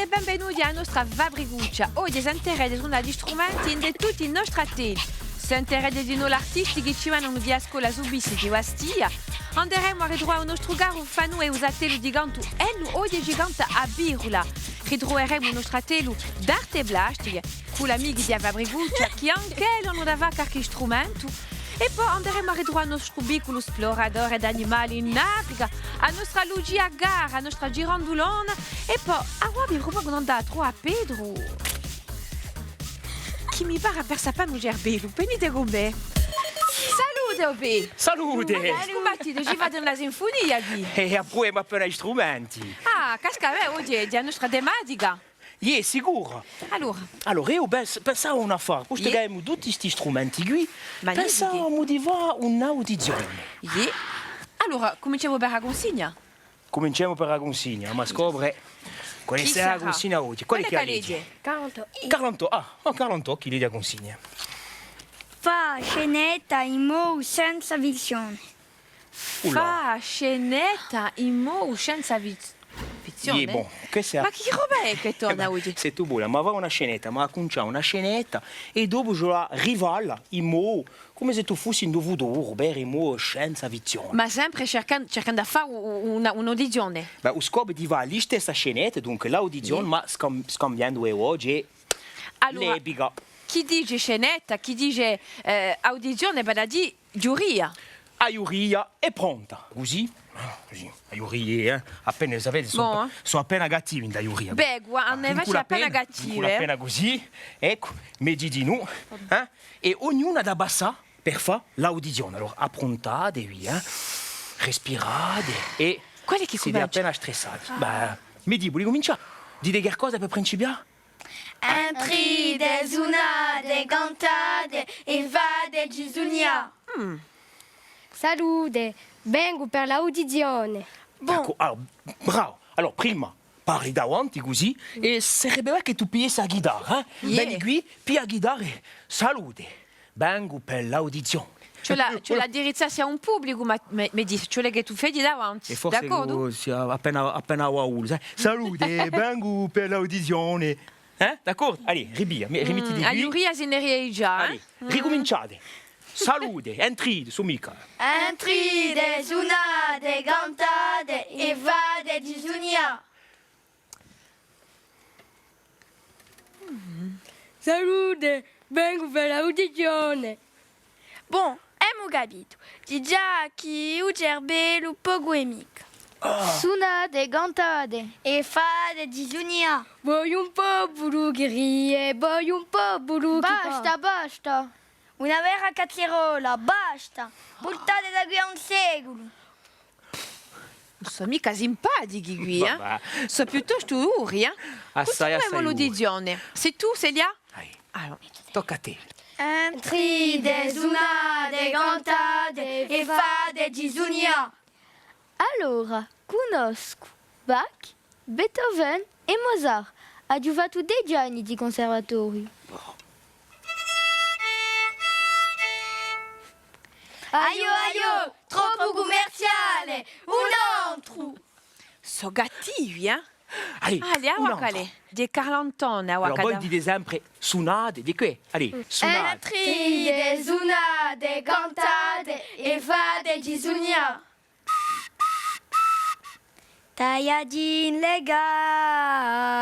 e benvenuti alla nostra Vabriguccia. Oggi sentirete suonare gli strumenti di tutti i nostri attelli. Sentirete di noi l'artisti che ci vanno via scuola subissi di Bastia. Andremo a ritrovare il nostro caro Fanu e i attelli di Gantu e oggi gigante a Birula. Ritroveremo il nostro attello d'arte plastica con l'amico di Vabriguccia che anche non aveva qualche strumento. E poi andremo a ritrovare il nostro piccolo esploratore d'animali in Africa, la nostra Lucia Gara, la nostra girandolona e poi a Wabi Ruba non da troppo a Pedro. Chi mi pare per sapere non gerbelo, venite con me. Salute, Ope! Salute! Scombattite, ci vado nella sinfonia di. E a poi ma per gli strumenti. Ah, casca, oggi è la nostra tematica. Ie, sicuro. Allora, io pensavo una affare, questo che abbiamo tutti questi strumenti qui, pensavo di fare un'audizione. Ie. Allora, cominciamo per la consegna? Cominciamo per la consegna, ma scopre quale sarà la consegna oggi. Quale che legge? 48. 48 chi legge la consegna. Fa scenetta in mo senza visione. Fa scenetta in mo senza visione. Bon, ma che roba è che torna oggi? Se tu vuoi, ma va una scenetta, ma cominciamo una scenetta e dopo je la rivalla in mo, come se tu fossi in dovuto Robert in mo senza visione. Ma sempre cercando di fare un'audizione. Beh, lo scopo di fare la stessa scenetta, dunque l'audizione, ma scambiando oggi allora, l'epica. Chi dice scenetta, chi dice audizione, per dire giuria. La giuria è pronta, così, la giuria, appena sapete, sono appena cattivi da giuria. Beh, guarda, invece appena cattivi. Appena così, ecco, metti di noi, e ognuno da bassa per fare l'audizione. Allora, approntate, via, respirate e quelli che siete appena stressati. Beh, mi dico, di cominciare, dite che cosa per principiare? Entride, zunade, cantate e vade Gisunia. Salute, vengo per l'audizione. Bon. Allora, bravo. Allora, prima parli davanti così e sarebbe bene che tu pigliassi la chitarra. Vieni qui, piglia la chitarra e salute. Vengo per l'audizione. Cioè la dirizzassi a un pubblico, ma mi dici, cioè che tu fai di davanti. E forse d'accordo? Appena Raul, sai? Salute, vengo per l'audizione. D'accordo? Allora, rimetti di qui. A giuria se ne riesce. Allora, ricominciate. Salute, entride, su mica. Entride, zunade, cantate e vade Gisunia. Salute, vengo per l'audizione. Bon, abbiamo capito. Di già chi ugerbe lo poco e mica. Sunade, cantate e fade Gisunia. Voglio un po' bulugherie, voglio un po' bulugherie. Basta. Una vera cazzerola, basta. Buttate da qui a un secolo. Non sono mica simpatici qui, sono piuttosto duri, Continuiamo l'audizione. Sei tu, Celia? Allora, tocca a te. Entride, zunade, cantate e fade Gisunia. Allora, conosco Bach, Beethoven e Mozart. Ha giovato 10 anni di conservatorio. Aio, troppo commerciale, un altro. Sono cattivi, Allora, a quale? Di Carlantone, a allora, voi dite sempre sunate, di qui. Allora, sunate. Entride, zunade, cantate e fade Gisunia. Tagliadin le gane.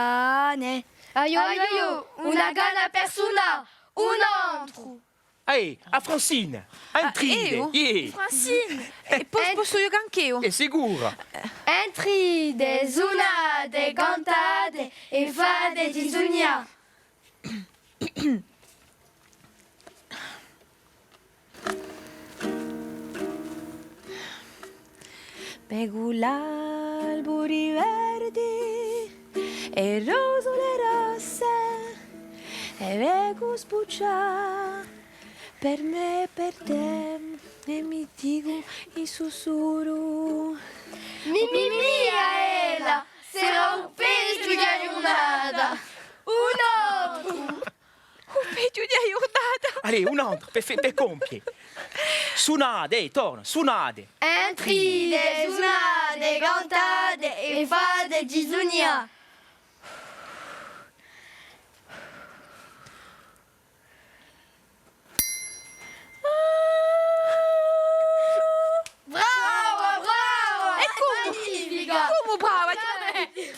Aio, una gana persona, un altro. Ehi, a Francine, entride. Francine. E poi posso io anche io? È sicuro? Entride, zunade, cantate e fade Gisunia. Pego l'alberi verdi e rosole rosse e vengo sbucciare per me e per te e mi dico il sussurro. Mia ela, sarà un peggio di giornata. Un altro. Un peggio di aiutata. Allora, un altro, per compiere. Sunade, torna, sunade. Entride, zunade, cantate e fade Gisunia.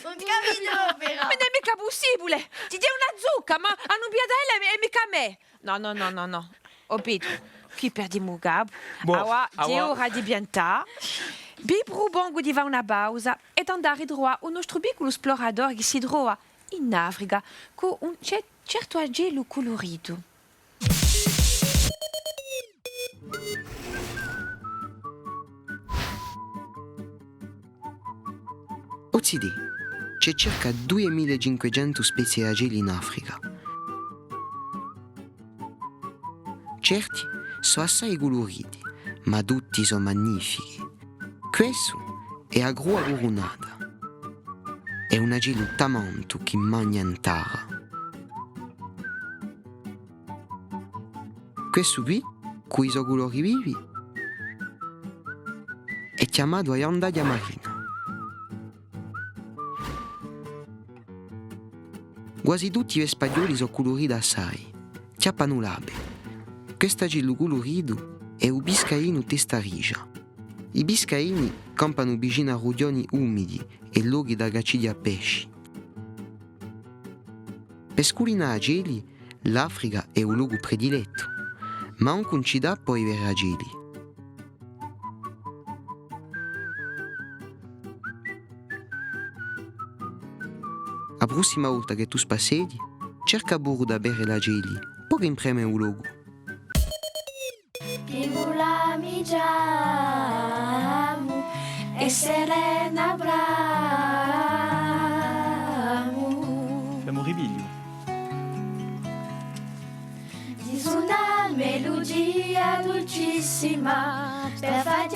Un capito però. Ma non è mica possibile! Ti dia una zucca, ma hanno biadella e mica me! No. Ho capito. Qui perdiamo Gab. Boh, Awa, awa. è ora di piantare. Bibru bongo di va una pausa ed andare droit un nostro piccolo esplorador che si trova in Africa con un certo agelo colorito. Ozzidi, c'è circa 2500 specie di ageli in Africa. Certi sono assai coloriti, ma tutti sono magnifici. Questo è Agrua burunata. È un agelo tamanto che mangia in terra. Questo qui, con i suoi colori vivi, è chiamato Ayandadia marina. Quasi tutti i spagnoli sono coloriti assai. Chiappano l'ape. Questo agelo colorito è un biscaino testa rigia. I biscaini campano vicino a roglioni umidi e luoghi da cacciare a pesci. Per sculinare ageli, l'Africa è un luogo prediletto, ma non coincide poi avere ageli. La prossima volta che tu spasseggi, cerca burro da bere la geli, poi impreme un logo. Pivula mi giamu e serena abramu. Siamo ribiglio. Diz una melodia dolcissima per fare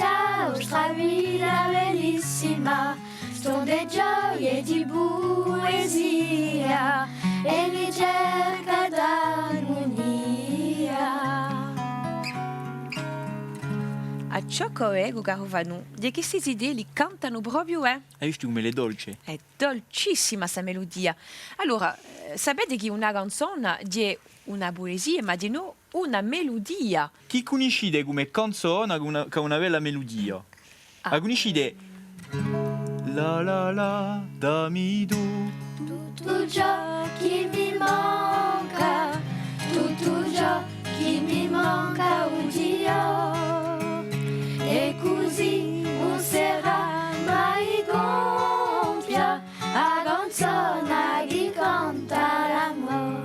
nostra vita bellissima. Sono gioie di poesia e ricerca d'armonia. A ciò che Garovanu, di queste idee li cantano proprio, Hai visto come le dolce? È dolcissima questa melodia. Allora, sapete che una canzone è una poesia, ma di no una melodia. Chi conosce come canzone che una bella melodia? La conoscete? La la la, dammi tu. Tutto ciò che mi manca, tutto ciò che mi manca un Dio. E così non sarà mai compia a canzone che canta l'amore.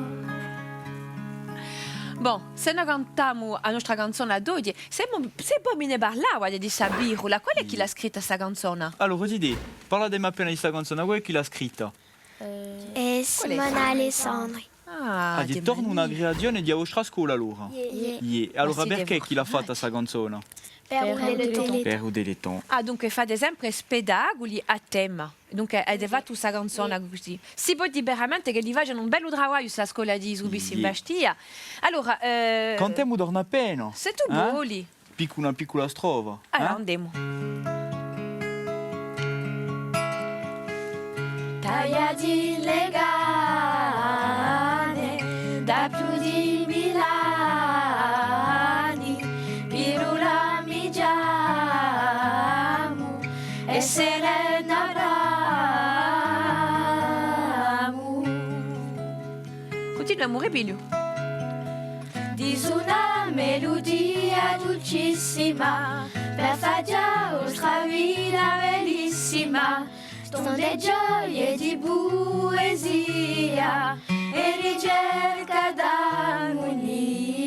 Bon, se noi cantiamo la nostra canzone a due, se poi me ne parlava di Sabirula, qual è chi l'ha scritta questa canzone? Allora, Rosidi, parlatemi appena di questa canzone, qual è chi l'ha scritta? Simona Alessandri. Ah, di torno una creazione di vostra scuola allora? Allora, sì, perché devo- chi l'ha fatta questa canzone? Per un Téléthon. Per un Téléthon. Ah, dunque fate sempre spettacoli a tema. Dunque avete fatto questa canzone così. Si può dire veramente che li facciano un bello lavoro sulla scuola di Subissi in Bastia. Allora, Cantiamo torna appena. se tu vuoi, Una piccola strofa. allora andiamo. Taglia di legane da più di 1000 anni, pirula mi giamu e serena abramu. Continua, amore Biglio. Diz una melodia dolcissima per fare nostra vita bellissima. Sono le gioie di poesia e ricerca d'armonia.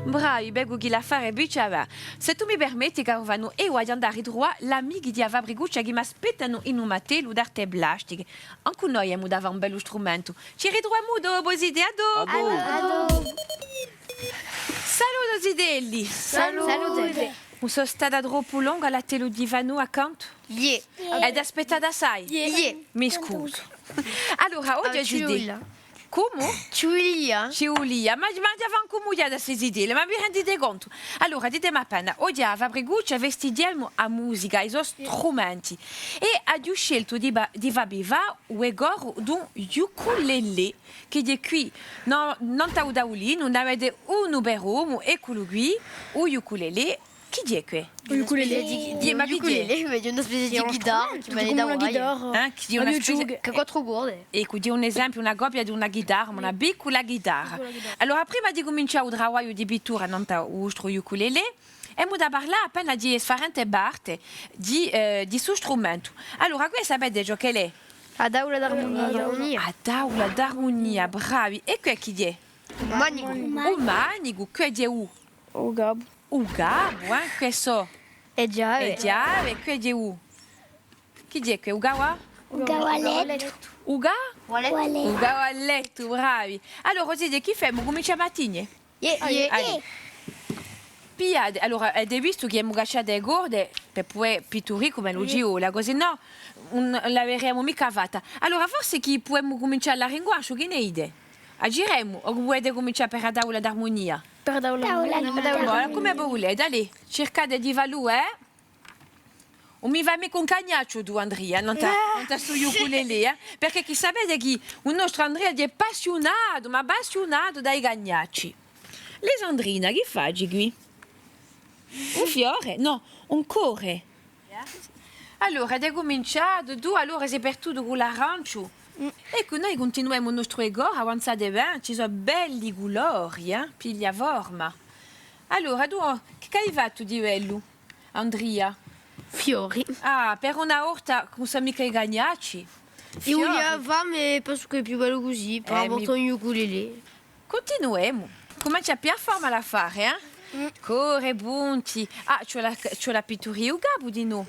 Bravi, beggo chi la fare bicciava. Se tu mi permetti, Carovano, e voglio andare droit, l'amici di Avabriguccia che mi aspettano in un matelo d'arte plastica. Anche noi abbiamo davanti un bello strumento. Ci ritroviamo dopo, Zideado. Saluto, Zidelli. Salute. Mi sono stata troppo lunga alla telo divano accanto. Ed aspettata assai. Mi scuso. Allora, oggi è Zidè. Come? Giulia. Giulia, ma davamo come da queste idee, ma vi rendete conto? Allora, ditemi appena, oggi a Fabriguccia vestiamo a musica, i suoi strumenti. E abbiamo scelto di vabiva un goro d'un ukulele, che è qui, non da lì, non avete un numero, eccolo qui, un ukulele, Chi è qui? Ukulele. Ma chi è? Vedi una specie di chitarra che me ne da una chitarra. Che di una specie... Che quattro corde. Ecco, di un esempio, una coppia di una chitarra, una piccola chitarra. Allora, prima di cominciare il lavoro di pittura non nostro ukulele, abbiamo da parlare appena di differenti parti di suo strumento. Allora, qui sapete già che è? Ad aula d'armonia. Ad aula d'armonia, bravi. E qui chi è? Manico. Un manico, qui è u? O gabo. Un gabo, questo. E già. E già, e qui è u? Chi è qui? Un gawa? Uga? Uga a letto, bravi. Allora, così, chi fa? Cominciamo a mattina? Allez. Pia, allora, avete visto che abbiamo lasciato le corde per poi pitturare come lo giola, così no, non l'avremmo mica fatta. Allora, forse che possiamo cominciare la linguaggio, che ne idee? Agiremo o volete cominciare per la aula d'armonia? Per da Allora, come volete? Allora, cercate di valutare. Non mi va mica un cagnaccio tu, Andrea, non ti sto ukulele, perché chi sapete che il nostro Andrea è appassionato, ma appassionato dai cagnacci. Lesandrina, che fai qui? Un fiore? No, un cuore. Allora, hai cominciato, tu allora sei per tutto con l'arancio. Ecco, noi continuiamo il nostro ego, avanzate bene, ci sono belli colori, piglia forma. Allora, tu, che hai fatto di bello, Andrea? Fiori. Ah, per una volta non sa mica i cagnacci. Io li avevamo e penso che è più bello così, per avere un ukulele. Continuiamo. Comincia più a forma la fare, Corre, punti. Ah, c'ho la pittura gabo di noi.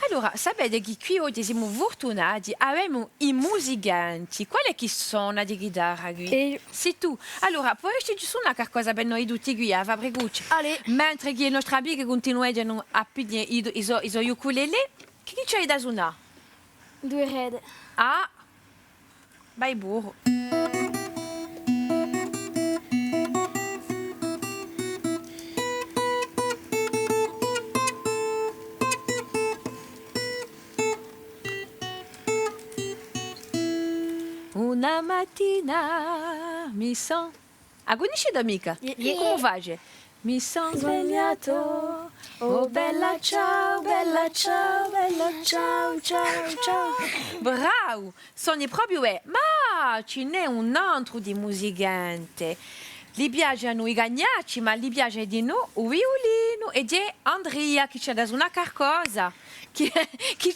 Allora, sapete che qui oggi siamo fortunati, abbiamo i musicanti. Quali che sono di chitarra qui? Sei tu. Allora, potresti suonare qualcosa per noi tutti qui a Fabbriguccia? Allez. Mentre che i nostri amici continuano a pigliare i ukulele, che c'hai da suonare? 2 rede. Ah, vai burro. Una mattina mi son... Ah, conosci mica? Come fai? Mi son svegliato, oh bella ciao, bella ciao, bella ciao, ciao, ciao. Bravo, sogni proprio ma ce n'è un altro di musicante. Gli piacciono i cagnacci, ma gli piace di noi il violino ed è Andrea che c'è da suonare qualcosa. Chi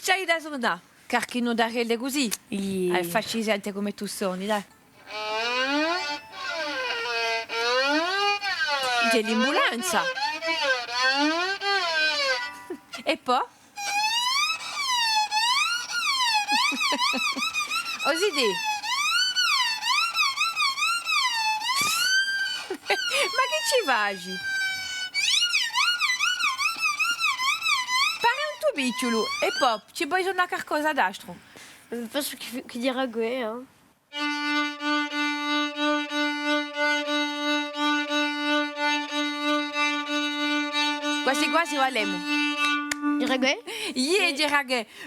c'hai da suonare? Carchino da rete così? Facci sentire come tu suoni, dai. C'è l'ambulanza. E poi? Così di. Ma che ci fai? Pare un tuo piccolo. E poi ci puoi suonare qualcosa d'altro? Penso che dirà Gue, Quasi quasi valemo. Dirà Gue?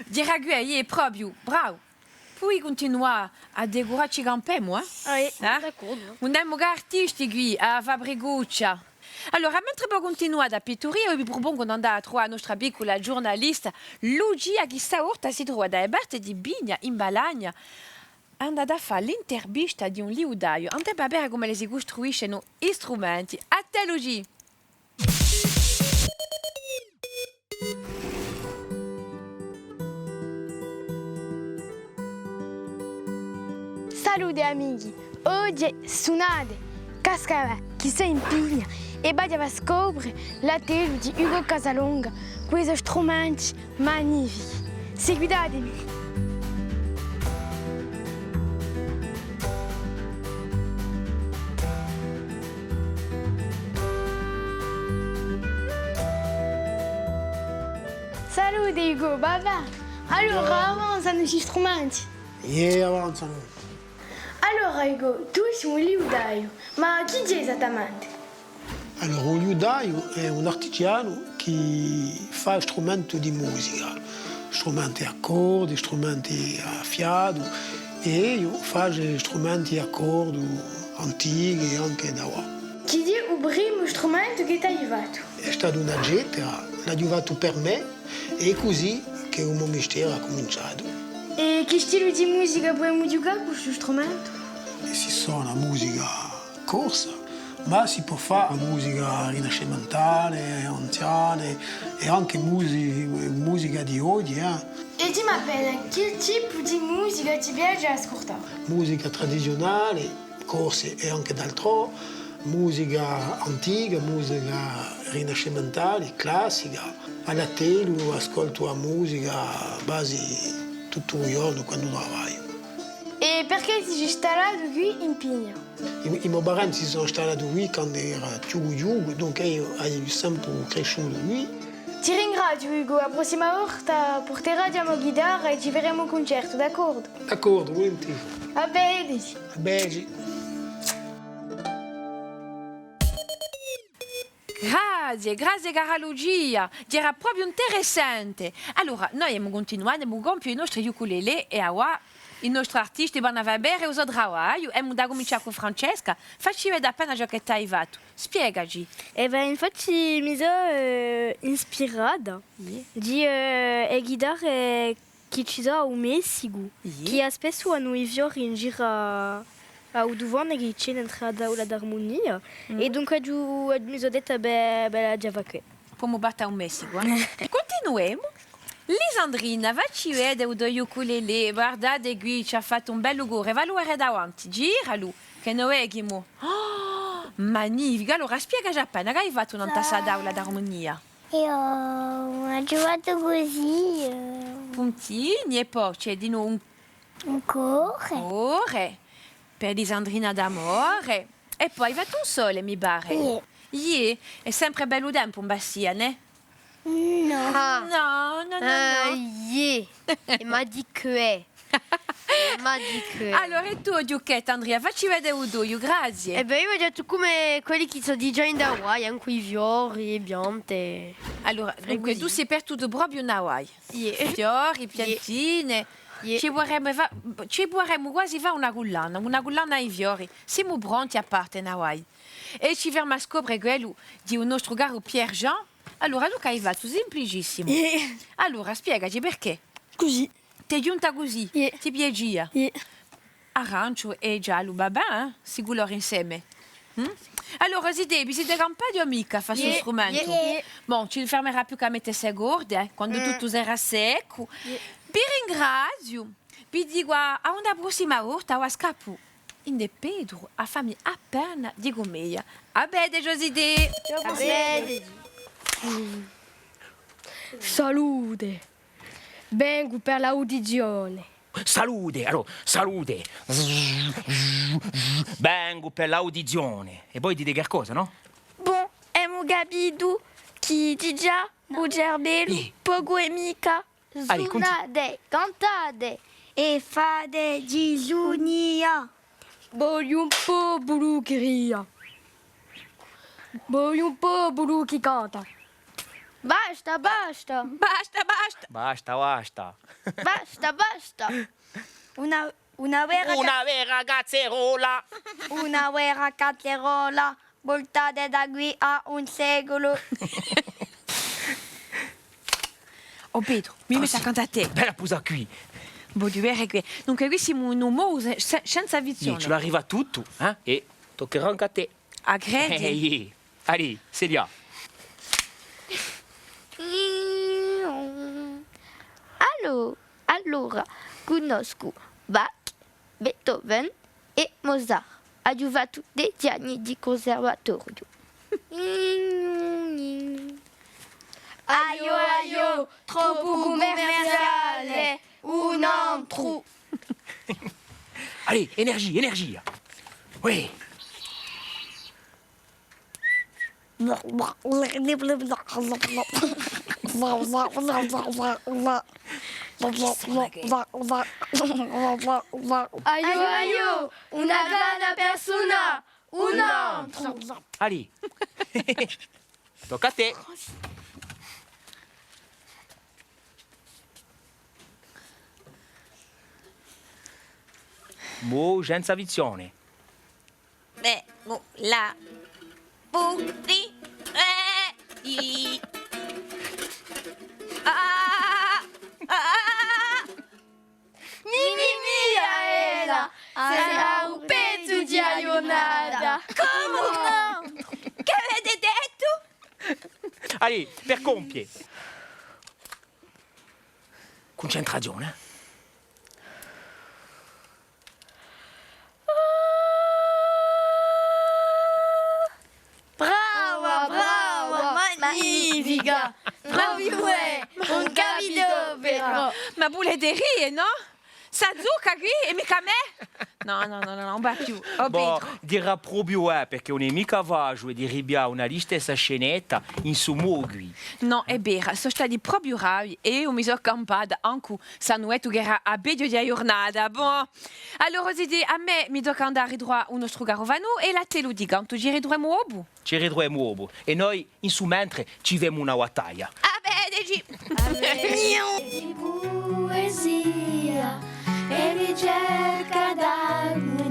Dirà Gue, proprio. Bravo. Poi continua a decorarci un po', moi. Oui, d'accordo. Un artisti qui a Fabbriguccia. Allora, mentre poi continuare a pitturare, vi propongo di andare a trovare la nostra piccola giornalista Lucia, che stavolta si trova da parte di Bigna, in Balagna. È andata a fare l'intervista di un liudaio, anche per vedere come si costruiscono gli strumenti. A te, Lucia! Salute amici, oggi suonate Cascavè che si impegna e va a scoprire la tele di Ugo Casalonga, questi strumenti magnifici. Seguitemi. Salute Ugo, babà. Allora avanzano gli strumenti. Avanzano. Allora Ugo, tu sei un liudaio, ma chi è esattamente? Allora, un liudaio è un artigiano che fa strumenti di musica, strumenti a corda, strumenti a fiato e io faccio strumenti a corda antichi anche da qua. Chi è un primo strumento che ti hai fatto? È stata una gettera, l'ha aiutato per me e è così che il mio mestiere ha cominciato. E che stile di musica puoi giocare con questo strumento? E si suona musica corsa, ma si può fare musica rinascimentale, anziana e anche musica di oggi. E ti appena, che tipo di musica ti piace ascoltare? Musica tradizionale, corse e anche d'altro, musica antica, musica rinascimentale, classica. Alla tele ascolto la musica quasi tutto il giorno quando lavoro. E perché ti sei installato qui in Pigna? I miei parenti si sono installati qui quando era più giovane, dunque io ho sempre cresciuto qui. Ti ringrazio Ugo, la prossima volta porteremo chitarra e ci faremo un concerto, d'accordo? D'accordo, volentieri. A bene. A bene. Grazie cara Lucia, era proprio interessante. Allora, noi abbiamo continuato, abbiamo compiuto i nostri ukulele e ora i nostri artisti vanno a bere e usare trabalho. Abbiamo da cominciare con Francesca. Facci vedere appena ciò che ti hai fatto. Spiegaci. Infatti mi sono ispirata di guidare che ci sono un Messico, che spesso hanno i fiori in giro au duvone che c'è l'entrata aula d'armonia e dunque mi sono detto beh già va qui. Come batte un Messico. Continuiamo. Lisandrina, facci vedere due ukulele. Guardate qui, ci ha fatto un bel auguro. Valore davanti, giralo, che noi abbiamo. Oh, magnifico. Allora, spiegaci appena che hai fatto un'antassata d'aula d'armonia. Io ho giocato così. Puntini e poi c'è di nuovo Un cuore. Per Lisandrina d'amore. E poi va tu sole, mi pare. È sempre bello tempo in Bastia, né? No. No. Ma di che Allora, e tu, Giucchetta, Andrea, facci vedere un doio, grazie. io ho detto come quelli che sono già in Hawaii, anche i fiori, piante. Allora, dunque, tu sei per tutto proprio in Hawaii. Fiori, piantine. Ci vorremmo quasi fare una collana ai fiori. Siamo pronti a parte in Hawaii. E ci ferma a scoprire quello di un nostro caro Pierre Jean. Allora, tu che hai fatto? Semplicissimo. Allora, spiegaci perché. Così. Ti è giunta così? Ti piace? Arancio e giallo, babà, si colora insieme. Allora, siete campati o mica a fare questo strumento? Bon, ci fermerà più che a mettersi gorde, quando tutto sarà secco. Vi ringrazio. Vi dico a una prossima volta a scappo. In De Pedro, a fammi appena di commedia. A bene, Joside. A bene. Salute. Vengo per l'audizione. Salute, allora, salute. Vengo per l'audizione. E poi dite qualcosa, no? Bon, abbiamo capito che già o gerbello, poco e mica. Allez, Sunade, cantate E fate di Giunia. Voglio un po' blu che ria. Voglio un po' blu che canta. Basta. Basta. Una vera cazzerola. Una vera cazzerola voltata da qui a un secolo. Oh Pedro, mi metti a cantare a te. Bella posa qui. Voglio vedere qui. Dunque, qui siamo un uomo senza visione. Ce l'arriva tutto, e toccherà anche a te. A credi. Allez, sedia. Allora, conosco Bach, Beethoven e Mozart. Aiutato degli anni di conservatorio. Aio, troppo commerciale, un altro. Allez, énergie. Oui. Aio, una grande persona, un altro. Allez. Tocca a te. Mo senza visione. La Uri, i. Ah, ah. Miaela, sarà un pezzo di aionada. Come? Che avete detto? Allez, per compie. Concentrazione. Brava, magnifica. Bravi, un capito però. Ma volete ridere, no? Sa zucca qui e mica me? No, non va più. Oh, Boh, Pedro. dirà proprio perché non è mica vaggio e dirà una stessa scenetta in suo mogui. No, è vero, sono stati proprio bravi e io mi sono campata anche se non è che era a bedio di giornata. Bon, allora a me mi tocca andare a uno strugarovano e la te lo dica, tu giri due muovo? Ci ridremo uovo e noi in su mentre ci vediamo una battaglia. Ah beh, dici. Di poesia e ricerca d'armonia.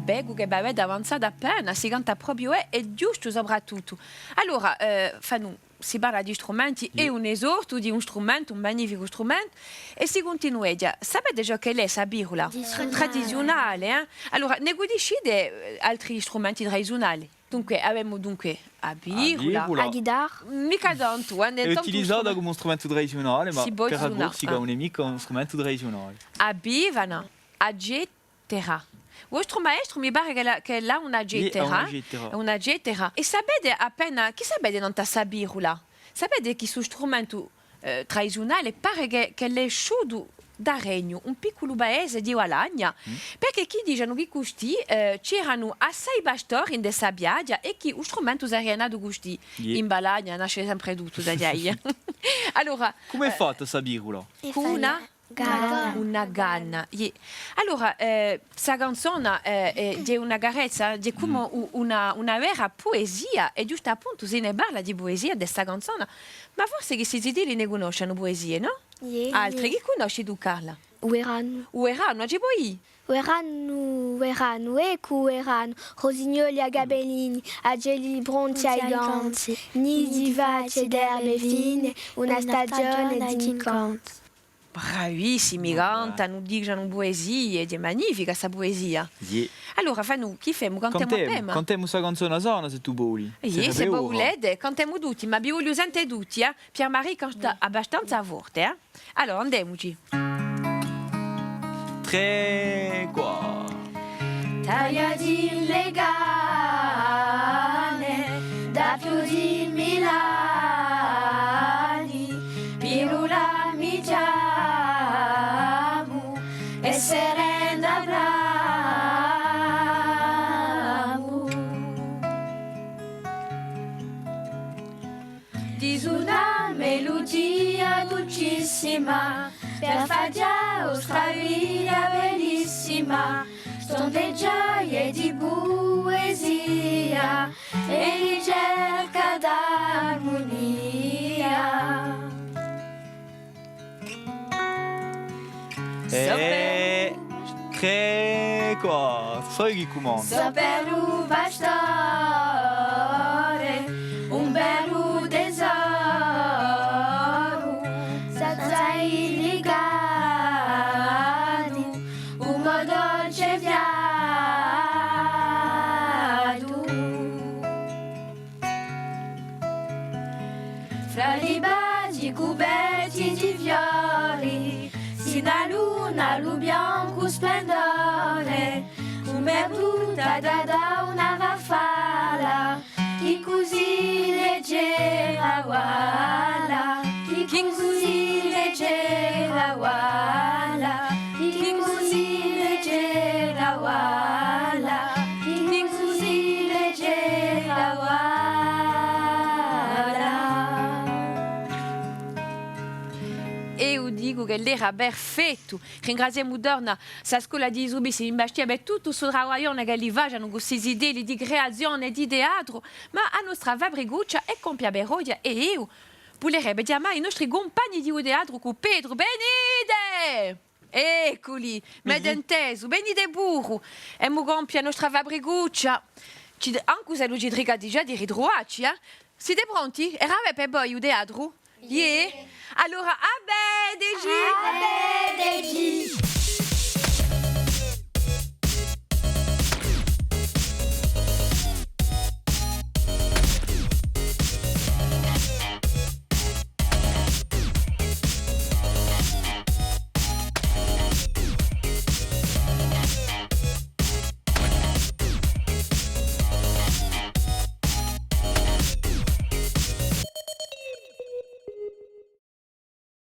Bego che bevede avanzata appena, si canta proprio è giusto soprattutto. Allora, fanno si parla di strumenti e un esorto di un strumento, un magnifico strumento, e si continua già. Sapete già che è la birula? Tradizionale, eh? Allora, ne conoscete altri strumenti tradizionali? Dunque, abbiamo a birula, A chitarra. mica tanto, È utilizzato come strumento tradizionale, ma Si per suona, Borsica non è mica un strumento tradizionale. a bivana, a gettera. Il vostro maestro mi pare che là una gettera. Una gettera. E sapete appena, chi sapete non sa birula? Sapete che su strumento tradizionale pare che l'è sciuto da Regno, un piccolo paese di Valagna, perché chi dicono che questi c'erano assai pastori in questa spiaggia e che lo strumento era nato così. In Valagna nasce sempre tutto da lì. Allora, Come è fatta questa birula? una ganna. Allora, questa canzone è una carezza, è come una vera poesia, e giusto appunto se ne parla di poesia di questa canzone, ma forse che si dice ne conoscono poesie, no? Altri che conosci tu, Carla? Uerano. Uerano, c'è poi? Uerano, Uerano, Rosignoli a Gabellini, Ageli Bronti ai Ganti, nidi vace d'erbe fine, una stagione di incanti. Bravissimi, cantano, dicono poesie, è magnifica questa poesia. Allora, fanno, chi famo? Cantiamo prima? Cantiamo questa canzone sana se tu vuoi. Se volete, cantiamo tutti, ma vi voglio sentire tutti, eh? Pierre-Marie canta abbastanza forte, eh? Allora, andiamoci. 3, 4. Taglia di legane da più di 1000 anni, pirula mi chiamo e serena bravo. Dis una melodia dolcissima per far già stravia bellissima, son di gioia e di poesia e ricerca d'armonia. 3, 4. Sai chi comanda? Saper un pastore, un bello tesoro, senza i legati, un dolce fiato. Fra i baci coperti di fiori, si la luna, lo bianco splendore, come brutta da una rafala, che così leggera guarda, che così leggera guarda, che così leggera guarda, che così leggera guarda. E io dico che l'era perfetto. Ringraziamo Dorna, sa scuola di Zubisi, in bastia, tutto sul rawaglione che li vanno con queste idee di creazione di teatro, ma a nostra Vabriguccia e compia Berodia e io volerebbe chiamare i nostri compagni di teatro con Pedro. Venite! Eccoli, medenteso, venite burro, e mu compia nostra Vabriguccia. Anche se lui driga già di ridroaci, Siete pronti? Eravate per voi il teatro? Yeah? Allora, abedegi! Abedegi!